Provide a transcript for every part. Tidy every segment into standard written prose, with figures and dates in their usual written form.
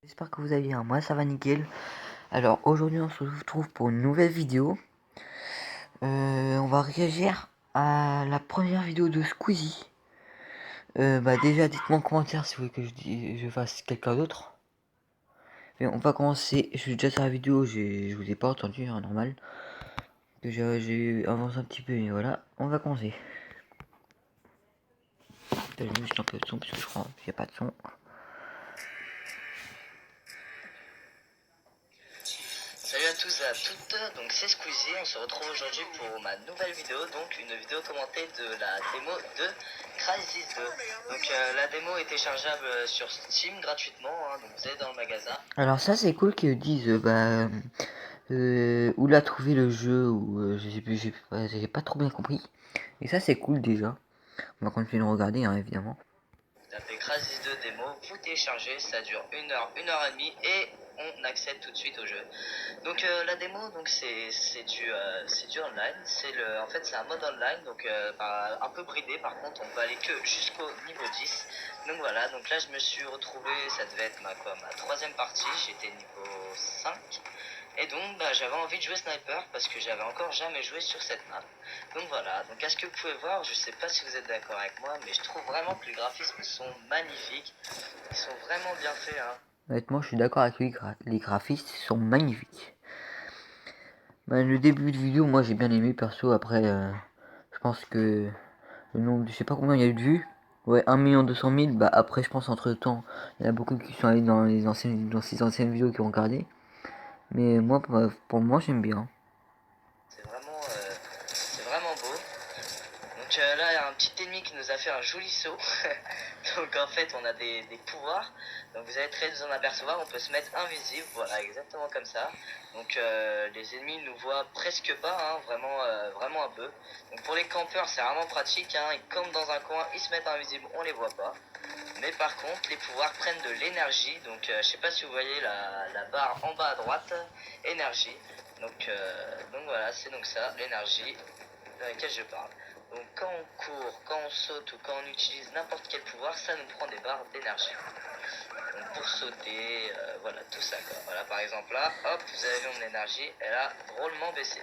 J'espère que vous allez bien, moi ça va nickel. Alors aujourd'hui on se retrouve pour une nouvelle vidéo. On va réagir à la première vidéo de Squeezie. Déjà dites-moi en commentaire si vous voulez que je fasse quelqu'un d'autre. Mais on va commencer, je suis déjà sur la vidéo, je vous ai pas entendu, hein, normal. Que j'ai avancé un petit peu, mais voilà, on va commencer. Je vais juste un peu de son parce que je crois qu'il n'y a pas de son. Salut à tous et à toutes, donc c'est Squeezie, on se retrouve aujourd'hui pour ma nouvelle vidéo, donc une vidéo commentée de la démo de Crysis 2. Donc la démo est téléchargeable sur Steam gratuitement, hein, donc vous allez dans le magasin. Alors ça c'est cool qu'ils disent où l'a trouvé le jeu, ou je sais plus, j'ai pas trop bien compris. Et ça c'est cool déjà. On va continuer de regarder, hein, évidemment. Vous tapez Crysis 2 démo, vous téléchargez, ça dure 1 heure et demie et on accède tout de suite au jeu. Donc la démo, donc c'est du online, en fait c'est un mode online, donc un peu bridé. Par contre on peut aller que jusqu'au niveau 10. Donc voilà, donc là je me suis retrouvé, ça devait être ma troisième partie, j'étais niveau 5. Et donc j'avais envie de jouer sniper parce que j'avais encore jamais joué sur cette map. Donc voilà, donc à ce que vous pouvez voir, je sais pas si vous êtes d'accord avec moi, mais je trouve vraiment que les graphismes sont magnifiques. Ils sont vraiment bien faits, hein. Honnêtement, je suis d'accord avec lui, les graphismes sont magnifiques. Le début de vidéo, moi j'ai bien aimé perso. Après, je pense que le nombre, je sais pas combien il y a eu de vues. Ouais, 1 200 000. Bah après, je pense entre temps, il y en a beaucoup qui sont allés dans ces anciennes vidéos qui ont regardé. Mais moi, pour moi, j'aime bien. C'est vraiment beau. Donc là, il y a un petit ennemi qui nous a fait un joli saut. Donc en fait, on a des pouvoirs. Donc vous allez très bien en apercevoir, on peut se mettre invisible, voilà, exactement comme ça. Donc les ennemis nous voient presque pas, hein, vraiment un peu. Donc pour les campeurs, c'est vraiment pratique, hein. Ils campent dans un coin, ils se mettent invisibles, on les voit pas. Mais par contre, les pouvoirs prennent de l'énergie. Donc je sais pas si vous voyez la barre en bas à droite, énergie. Donc voilà, c'est donc ça, l'énergie de laquelle je parle. Donc quand on court, quand on saute ou quand on utilise n'importe quel pouvoir, ça nous prend des barres d'énergie. Donc pour sauter, voilà, tout ça quoi. Voilà, par exemple là, hop, vous avez vu mon énergie, elle a drôlement baissé.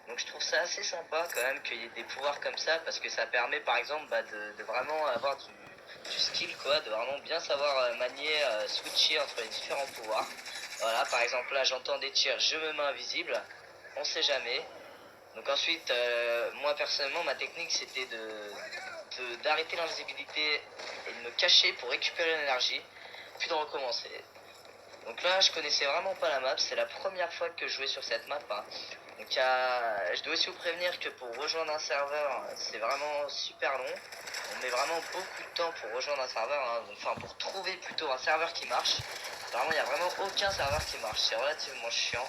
Donc je trouve ça assez sympa quand même qu'il y ait des pouvoirs comme ça, parce que ça permet par exemple de vraiment avoir du skill quoi, de vraiment bien savoir manier, switcher entre les différents pouvoirs. Voilà, par exemple là j'entends des tirs, je me mets invisible, on sait jamais. Donc ensuite, moi personnellement, ma technique c'était d'arrêter l'invisibilité et de me cacher pour récupérer l'énergie, puis de recommencer. Donc là, je connaissais vraiment pas la map, c'est la première fois que je jouais sur cette map, hein. Donc je dois aussi vous prévenir que pour rejoindre un serveur, c'est vraiment super long. On met vraiment beaucoup de temps pour rejoindre un serveur, hein. Enfin pour trouver plutôt un serveur qui marche. Vraiment, il n'y a vraiment aucun serveur qui marche, c'est relativement chiant.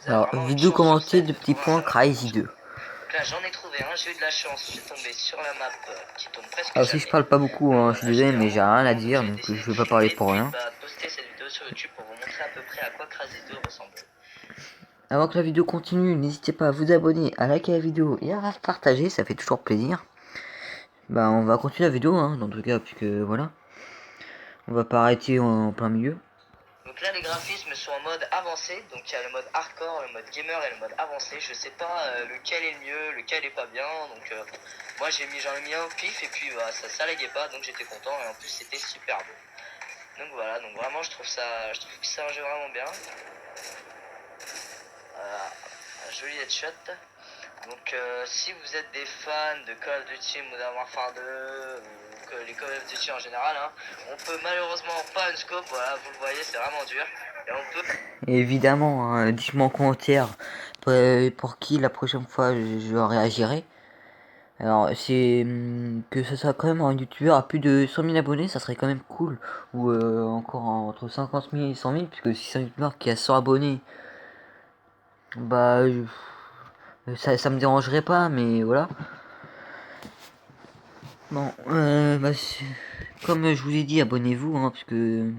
Vous avez Alors, vraiment une vidéo chance sur commentée 7 de de petit trouver un point serveur qui Crazy marche. 2. Donc là, j'en ai trouvé un, j'ai eu de la chance, je suis tombé sur la map qui tombe presque Alors si je jamais. parle pas beaucoup, Donc hein, je suis voilà, désolé, j'étais mais j'ai vraiment rien à content, donc dire, j'ai donc décidé je de vais pas parler filmer pour puis rien. de poster cette vidéo sur YouTube pour vous montrer à peu près à quoi Crazy 2 ressemble. Avant que la vidéo continue, n'hésitez pas à vous abonner, à liker la vidéo et à partager, ça fait toujours plaisir. On va continuer la vidéo, hein, dans tout cas, puisque voilà. On va pas arrêter en plein milieu. Donc là, les graphismes sont en mode avancé, donc il y a le mode hardcore, le mode gamer et le mode avancé. Je sais pas lequel est le mieux, lequel est pas bien, donc moi j'en ai mis un au pif et puis ça laguait pas, donc j'étais content et en plus c'était super beau. Donc voilà, donc vraiment je trouve que c'est un jeu vraiment bien. Un joli headshot. Donc si vous êtes des fans de Call of Duty Modern Warfare 2 ou que les Call of Duty en général, hein, on peut malheureusement pas un scope, voilà, vous le voyez, c'est vraiment dur. Et on peut... Et évidemment, hein, dites-moi en commentaire pour qui la prochaine fois je réagirai. Alors, c'est que ce soit quand même un youtubeur à plus de 100 000 abonnés, ça serait quand même cool. Ou encore entre 50 000 et 100 000, puisque si c'est un youtubeur qui a 100 abonnés, bah ça me dérangerait pas, mais voilà. Bon, comme je vous ai dit, abonnez-vous, hein, parce que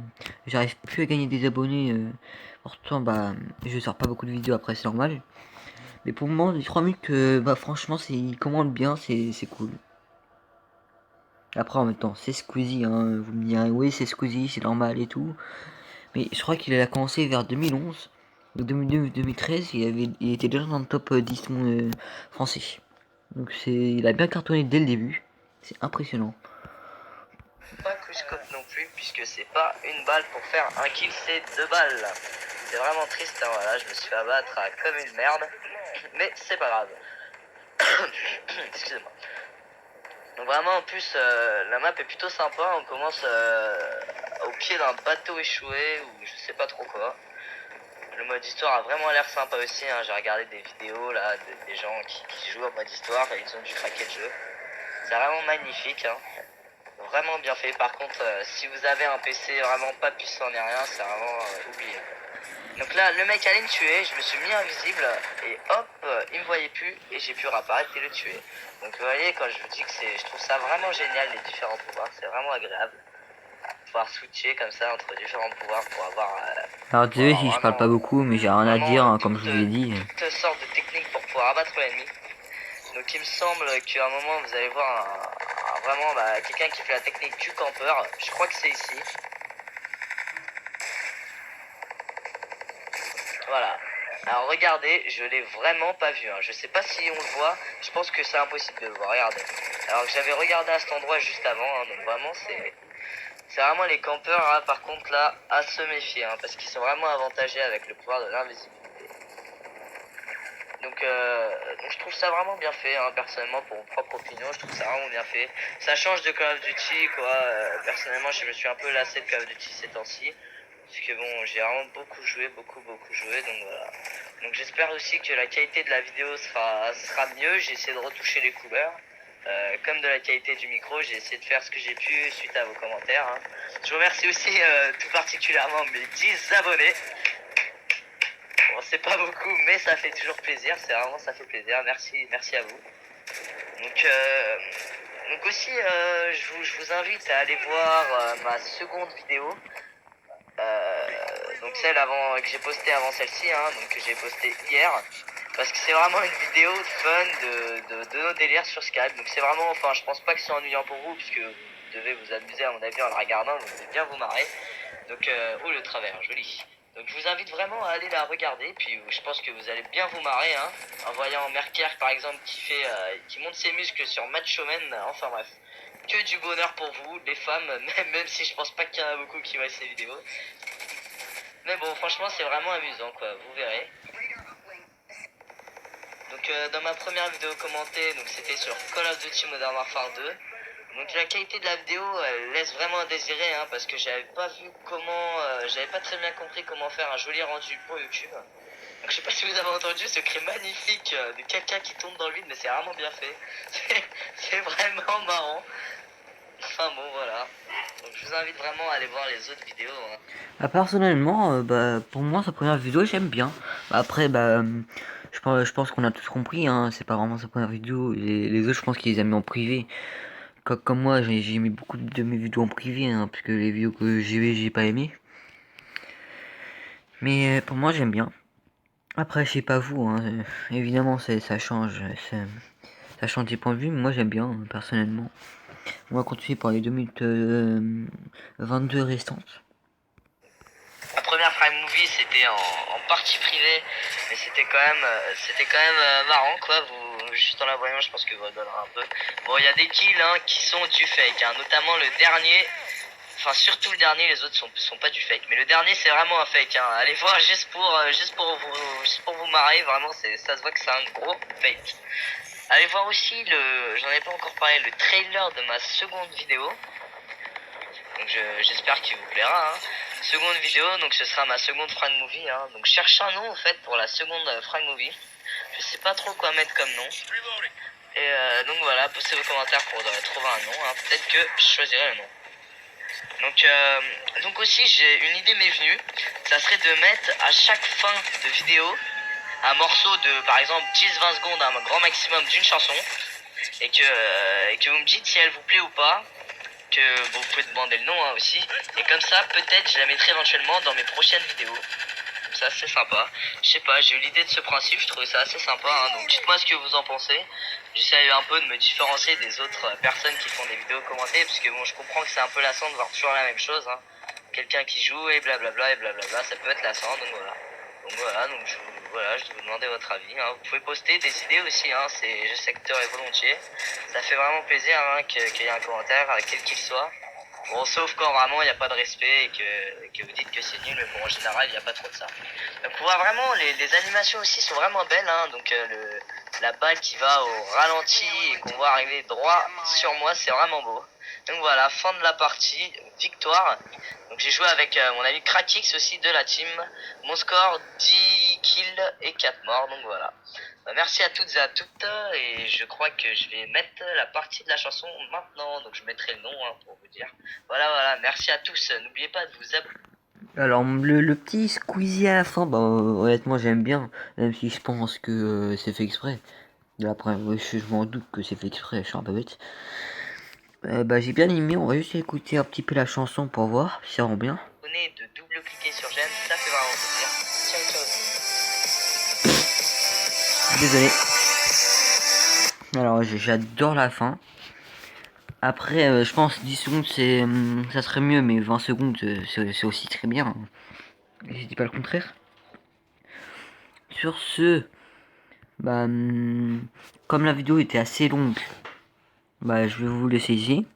j'arrive plus à gagner des abonnés. Pourtant, je sors pas beaucoup de vidéos après, c'est normal. Mais pour le moment, les 3 minutes, franchement, il commande bien, c'est cool. Après, en même temps, c'est Squeezie, hein. Vous me direz, oui, c'est Squeezie, c'est normal et tout. Mais je crois qu'il a commencé vers 2011. 2013, il était déjà dans le top 10 français. Donc il a bien cartonné dès le début. C'est impressionnant. Pas Cuscope non plus, puisque c'est pas une balle pour faire un kill, c'est 2 balles. C'est vraiment triste, hein, voilà, je me suis fait abattre comme une merde, mais c'est pas grave. Excusez-moi. Donc vraiment en plus la map est plutôt sympa, on commence au pied d'un bateau échoué ou je sais pas trop quoi. Le mode histoire a vraiment l'air sympa aussi, hein. J'ai regardé des vidéos là, des gens qui jouent en mode histoire et ils ont dû craquer le jeu. C'est vraiment magnifique, hein. Vraiment bien fait. Par contre, si vous avez un PC vraiment pas puissant ni rien, c'est vraiment oublié. Donc là, le mec allait me tuer, je me suis mis invisible et hop, il me voyait plus et j'ai pu réapparaître et le tuer. Donc vous voyez, quand je vous dis que je trouve ça vraiment génial les différents pouvoirs, c'est vraiment agréable. Pouvoir switcher comme ça entre différents pouvoirs pour avoir, Alors désolé si je parle pas beaucoup, mais j'ai rien à dire, hein, comme je vous ai dit. toutes sortes de techniques pour pouvoir abattre l'ennemi. Donc il me semble qu'à un moment vous allez voir vraiment quelqu'un qui fait la technique du campeur. Je crois que c'est ici. Voilà. Alors regardez, je l'ai vraiment pas vu, hein. Je sais pas si on le voit, je pense que c'est impossible de le voir, regardez. Alors que j'avais regardé à cet endroit juste avant, hein, donc vraiment c'est vraiment les campeurs, hein, par contre là, à se méfier, hein, parce qu'ils sont vraiment avantagés avec le pouvoir de l'invisibilité. Donc je trouve ça vraiment bien fait, hein, personnellement, pour mon propre opinion, je trouve ça vraiment bien fait. Ça change de Call of Duty, quoi. Personnellement, je me suis un peu lassé de Call of Duty ces temps-ci. Parce que bon, j'ai vraiment beaucoup joué, beaucoup joué, donc voilà. Donc j'espère aussi que la qualité de la vidéo sera mieux. J'ai essayé de retoucher les couleurs. Comme de la qualité du micro, j'ai essayé de faire ce que j'ai pu suite à vos commentaires, hein. Je vous remercie aussi tout particulièrement mes 10 abonnés. Bon, c'est pas beaucoup, mais ça fait toujours plaisir. C'est vraiment, ça fait plaisir. Merci à vous. Donc aussi, je vous invite à aller voir ma seconde vidéo. Donc celle avant que j'ai postée avant celle-ci, hein, donc que j'ai postée hier. Parce que c'est vraiment une vidéo fun de nos délires sur Skype. Donc c'est vraiment, enfin, je pense pas que c'est ennuyant pour vous, puisque vous devez vous amuser à mon avis en le regardant, vous devez bien vous marrer. Donc, oh le travers, joli. Donc je vous invite vraiment à aller la regarder, puis je pense que vous allez bien vous marrer, hein, en voyant Merker par exemple qui monte ses muscles sur Macho Man, enfin bref. Que du bonheur pour vous, les femmes, même si je pense pas qu'il y en a beaucoup qui voient ces vidéos. Mais bon, franchement, c'est vraiment amusant, quoi, vous verrez. Donc dans ma première vidéo commentée, donc c'était sur Call of Duty Modern Warfare 2. Donc la qualité de la vidéo, elle laisse vraiment à désirer, hein, parce que j'avais pas vu comment, j'avais pas très bien compris comment faire un joli rendu pour YouTube. Donc je sais pas si vous avez entendu ce cri magnifique de quelqu'un qui tombe dans le vide, mais c'est vraiment bien fait. C'est vraiment marrant. Enfin bon, voilà. Donc je vous invite vraiment à aller voir les autres vidéos, hein. Personnellement, pour moi, sa première vidéo, j'aime bien. Après, je pense qu'on a tous compris, hein, c'est pas vraiment sa première vidéo. Les autres, je pense qu'ils les ont mis en privé. Comme moi, j'ai mis beaucoup de mes vidéos en privé, hein, parce que les vidéos que j'ai pas aimé. Mais pour moi, j'aime bien. Après, je sais pas vous, hein, évidemment, ça change. Ça change des points de vue, mais moi, j'aime bien, personnellement. On va continuer par les 2 minutes 22 restantes. La première Prime Movie c'était en partie privée, mais c'était quand même marrant quoi. Vous, juste en la voyant, je pense que vous redonnerez un peu. Bon, il y a des kills, hein, qui sont du fake, hein, notamment le dernier. Enfin, surtout le dernier, les autres sont pas du fake, mais le dernier c'est vraiment un fake, hein. Allez voir juste pour vous marrer, vraiment ça se voit que c'est un gros fake. Allez voir aussi j'en ai pas encore parlé, le trailer de ma seconde vidéo. Donc j'espère qu'il vous plaira, hein. Seconde vidéo, donc ce sera ma seconde Frag Movie, hein. Donc cherche un nom en fait pour la seconde Frag Movie. Je sais pas trop quoi mettre comme nom. Et donc voilà, postez vos commentaires pour trouver un nom, hein. Peut-être que je choisirai le nom. Donc aussi une idée m'est venue, ça serait de mettre à chaque fin de vidéo un morceau de par exemple 10-20 secondes, un grand maximum d'une chanson, et que vous me dites si elle vous plaît ou pas, que bon, vous pouvez demander le nom, hein, aussi, et comme ça peut-être je la mettrai éventuellement dans mes prochaines vidéos. Comme ça c'est sympa. Je sais pas, j'ai eu l'idée de ce principe, je trouvais ça assez sympa, hein. Donc dites-moi ce que vous en pensez. J'essaie un peu de me différencier des autres personnes qui font des vidéos commentées, parce que bon, je comprends que c'est un peu lassant de voir toujours la même chose, hein. quelqu'un qui joue et blablabla et blablabla, ça peut être lassant, donc voilà. Donc je vais vous demander votre avis, hein. Vous pouvez poster des idées aussi, hein, je secteur et volontiers. Ça fait vraiment plaisir hein, qu'il y ait un commentaire, quel qu'il soit. Bon, sauf quand vraiment il n'y a pas de respect et que vous dites que c'est nul, mais bon, en général, il n'y a pas trop de ça. Donc, on voit vraiment, les animations aussi sont vraiment belles, hein. Donc, la balle qui va au ralenti et qu'on voit arriver droit sur moi, c'est vraiment beau. Donc voilà, fin de la partie, victoire. Donc j'ai joué avec mon ami Krakix aussi de la team. Mon score 10 kills et 4 morts, donc voilà. Merci à toutes et à toutes, et je crois que je vais mettre la partie de la chanson maintenant, donc je mettrai le nom hein, pour vous dire. Voilà, merci à tous, n'oubliez pas de vous abonner. Alors le petit Squeezie à la fin, bah honnêtement j'aime bien, même si je pense que c'est fait exprès. Après, je m'en doute que c'est fait exprès, je suis un peu bête. Bah j'ai bien aimé, on va juste écouter un petit peu la chanson pour voir si ça rend bien. De double-cliquer sur j'aime, ça fait vraiment plaisir. Ciao. Désolé. Alors j'adore la fin. Après, je pense 10 secondes ça serait mieux, mais 20 secondes c'est aussi très bien. Je dis pas le contraire. Sur ce, bah, comme la vidéo était assez longue, bah, je vais vous laisser ici.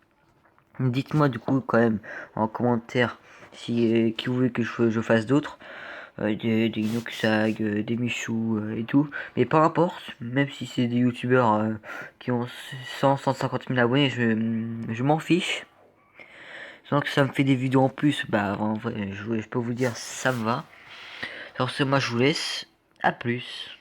Dites-moi du coup quand même en commentaire si qui vous voulez que je fasse d'autres. Des Inoxag, des Michou et tout. Mais peu importe, même si c'est des youtubeurs qui ont 150 000 abonnés, je m'en fiche. Sans que ça me fait des vidéos en plus, bah en vrai, je peux vous dire ça me va. Alors c'est moi je vous laisse. À plus.